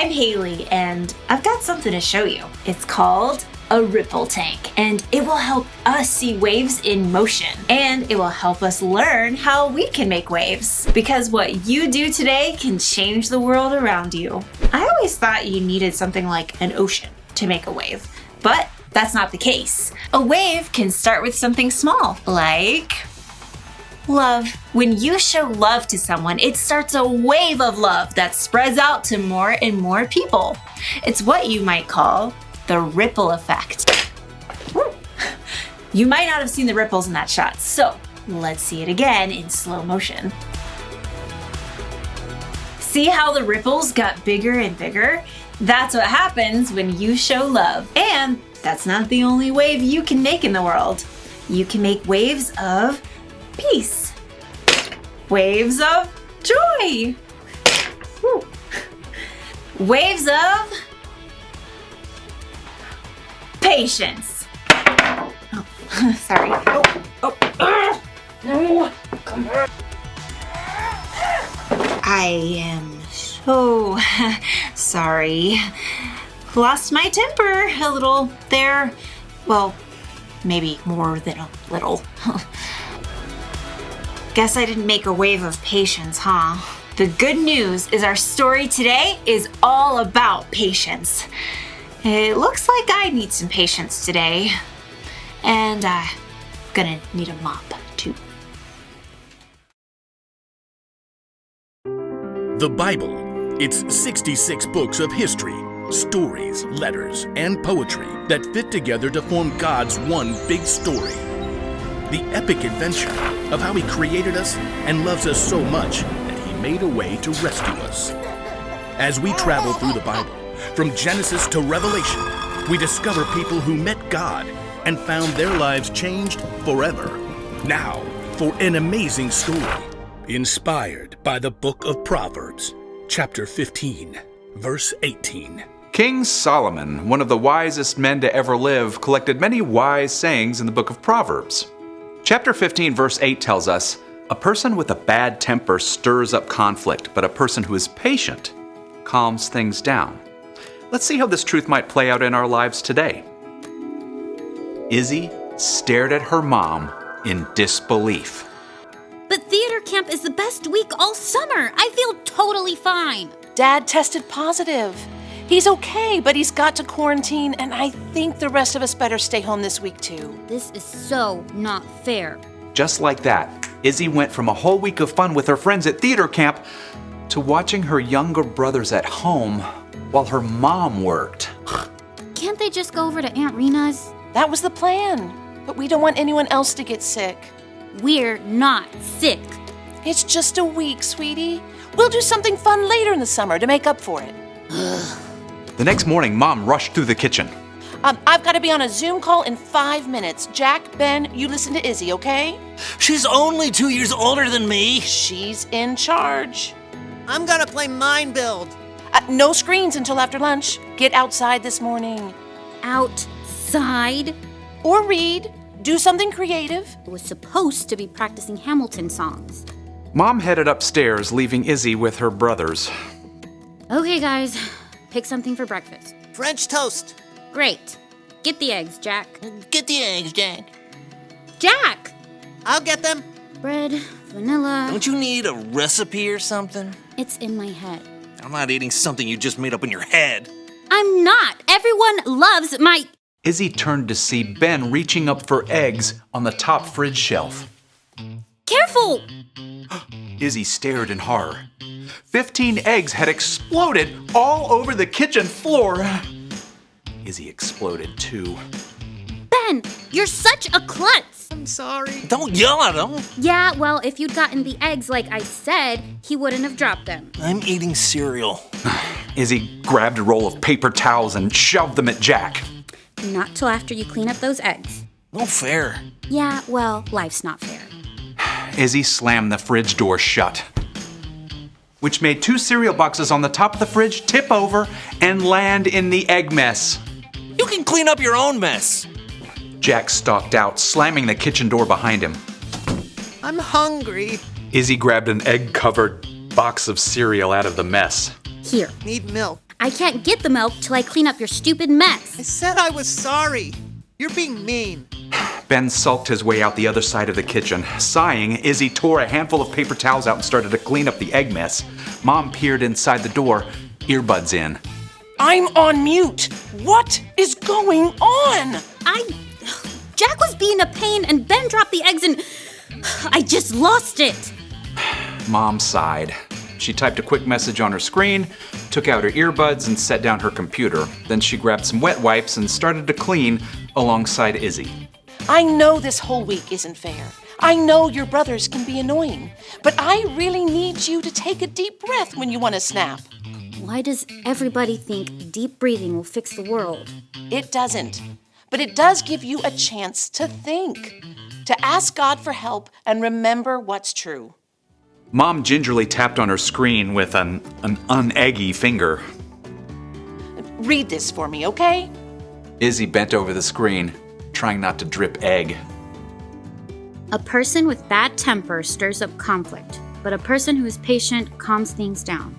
I'm Haley, and I've got something to show you. It's called a ripple tank, and it will help us see waves in motion, and it will help us learn how we can make waves, because what you do today can change the world around you. I always thought you needed something like an ocean to make a wave, but that's not the case. A wave can start with something small, like love. When you show love to someone, it starts a wave of love that spreads out to more and more people. It's what you might call the ripple effect. You might not have seen the ripples in that shot, so let's see it again in slow motion. See how the ripples got bigger and bigger? That's what happens when you show love. And that's not the only wave you can make in the world. You can make waves of peace. Waves of joy. Woo. Waves of patience. Oh, sorry. No, come on. I am so sorry. Lost my temper a little there. Well, maybe more than a little. Guess I didn't make a wave of patience, huh? The good news is our story today is all about patience. It looks like I need some patience today. And I'm gonna need a mop, too. The Bible. It's 66 books of history, stories, letters, and poetry that fit together to form God's one big story. The epic adventure of how He created us and loves us so much that He made a way to rescue us. As we travel through the Bible, from Genesis to Revelation, we discover people who met God and found their lives changed forever. Now, for an amazing story, inspired by the book of Proverbs, chapter 15, verse 18. King Solomon, one of the wisest men to ever live, collected many wise sayings in the book of Proverbs. Chapter 15, verse 8 tells us, "A person with a bad temper stirs up conflict, but a person who is patient calms things down." Let's see how this truth might play out in our lives today. Izzy stared at her mom in disbelief. But theater camp is the best week all summer. I feel totally fine. Dad tested positive. He's okay, but he's got to quarantine, and I think the rest of us better stay home this week too. This is so not fair. Just like that, Izzy went from a whole week of fun with her friends at theater camp to watching her younger brothers at home while her mom worked. Can't they just go over to Aunt Rena's? That was the plan, but we don't want anyone else to get sick. We're not sick. It's just a week, sweetie. We'll do something fun later in the summer to make up for it. The next morning, Mom rushed through the kitchen. I've got to be on a Zoom call in 5 minutes. Jack, Ben, you listen to Izzy, okay? She's only 2 years older than me. She's in charge. I'm gonna play Mind Build. No screens until after lunch. Get outside this morning. Outside? Or read. Do something creative. I was supposed to be practicing Hamilton songs. Mom headed upstairs, leaving Izzy with her brothers. Okay, guys. Pick something for breakfast. French toast. Great. Get the eggs, Jack. Get the eggs, Jack. Jack! I'll get them. Bread, vanilla. Don't you need a recipe or something? It's in my head. I'm not eating something you just made up in your head. I'm not. Everyone loves my... Izzy turned to see Ben reaching up for eggs on the top fridge shelf. Careful! Izzy stared in horror. 15 eggs had exploded all over the kitchen floor. Izzy exploded too. Ben, you're such a klutz. I'm sorry. Don't yell at him. Yeah, well, if you'd gotten the eggs like I said, he wouldn't have dropped them. I'm eating cereal. Izzy grabbed a roll of paper towels and shoved them at Jack. Not till after you clean up those eggs. No fair. Yeah, well, life's not fair. Izzy slammed the fridge door shut, which made 2 cereal boxes on the top of the fridge tip over and land in the egg mess. You can clean up your own mess. Jack stalked out, slamming the kitchen door behind him. I'm hungry. Izzy grabbed an egg-covered box of cereal out of the mess. Here. Need milk. I can't get the milk till I clean up your stupid mess. I said I was sorry. You're being mean. Ben sulked his way out the other side of the kitchen. Sighing, Izzy tore a handful of paper towels out and started to clean up the egg mess. Mom peered inside the door, earbuds in. I'm on mute. What is going on? Jack was being a pain and Ben dropped the eggs and I just lost it. Mom sighed. She typed a quick message on her screen, took out her earbuds, and set down her computer. Then she grabbed some wet wipes and started to clean alongside Izzy. I know this whole week isn't fair. I know your brothers can be annoying, but I really need you to take a deep breath when you want to snap. Why does everybody think deep breathing will fix the world? It doesn't, but it does give you a chance to think, to ask God for help and remember what's true. Mom gingerly tapped on her screen with an uneggy finger. Read this for me, okay? Izzy bent over the screen, trying not to drip egg. A person with bad temper stirs up conflict, but a person who is patient calms things down.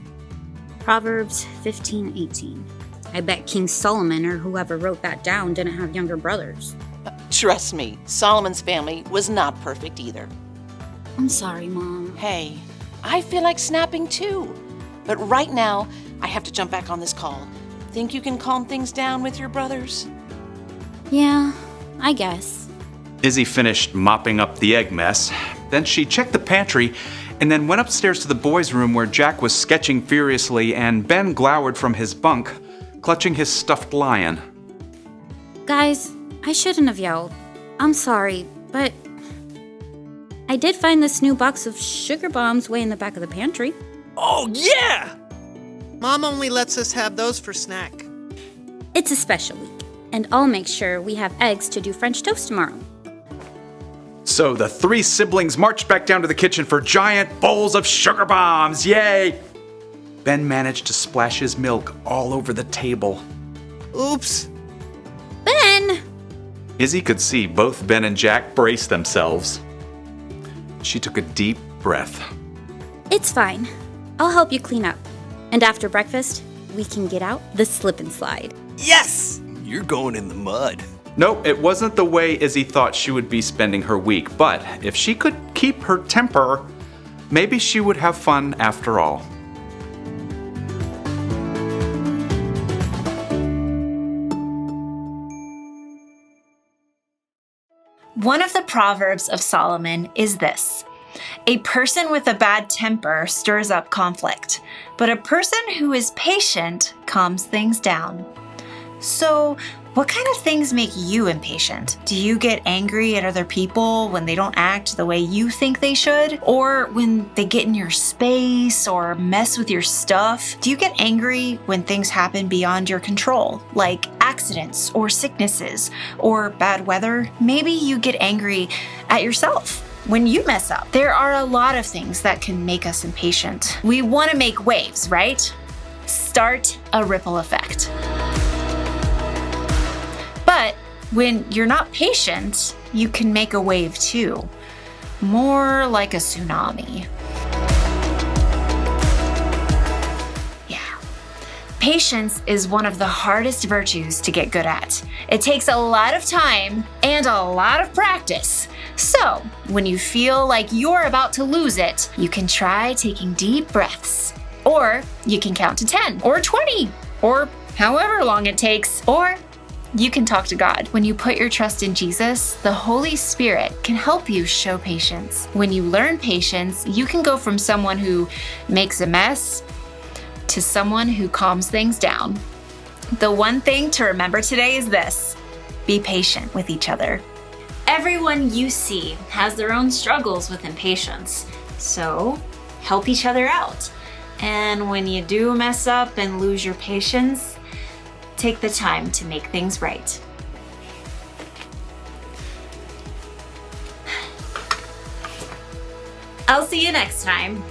Proverbs 15:18. I bet King Solomon or whoever wrote that down didn't have younger brothers. Trust me, Solomon's family was not perfect either. I'm sorry, Mom. Hey, I feel like snapping too. But right now, I have to jump back on this call. Think you can calm things down with your brothers? Yeah, I guess. Izzy finished mopping up the egg mess. Then she checked the pantry and then went upstairs to the boys' room where Jack was sketching furiously and Ben glowered from his bunk, clutching his stuffed lion. Guys, I shouldn't have yelled. I'm sorry, but I did find this new box of sugar bombs way in the back of the pantry. Oh, yeah! Mom only lets us have those for snack. It's a special week, and I'll make sure we have eggs to do French toast tomorrow. So the three siblings marched back down to the kitchen for giant bowls of sugar bombs. Yay! Ben managed to splash his milk all over the table. Oops. Ben! Izzy could see both Ben and Jack brace themselves. She took a deep breath. It's fine. I'll help you clean up. And after breakfast, we can get out the slip and slide. Yes! You're going in the mud. Nope, it wasn't the way Izzy thought she would be spending her week, but if she could keep her temper, maybe she would have fun after all. One of the Proverbs of Solomon is this: a person with a bad temper stirs up conflict, but a person who is patient calms things down. So, what kind of things make you impatient? Do you get angry at other people when they don't act the way you think they should? Or when they get in your space or mess with your stuff? Do you get angry when things happen beyond your control, like accidents or sicknesses or bad weather? Maybe you get angry at yourself when you mess up. There are a lot of things that can make us impatient. We want to make waves, right? Start a ripple effect. But when you're not patient, you can make a wave too. More like a tsunami. Yeah. Patience is one of the hardest virtues to get good at. It takes a lot of time and a lot of practice. So, when you feel like you're about to lose it, you can try taking deep breaths. Or you can count to 10 or 20 or however long it takes. Or you can talk to God. When you put your trust in Jesus, the Holy Spirit can help you show patience. When you learn patience, you can go from someone who makes a mess to someone who calms things down. The one thing to remember today is this: be patient with each other. Everyone you see has their own struggles with impatience, so help each other out. And when you do mess up and lose your patience, take the time to make things right. I'll see you next time.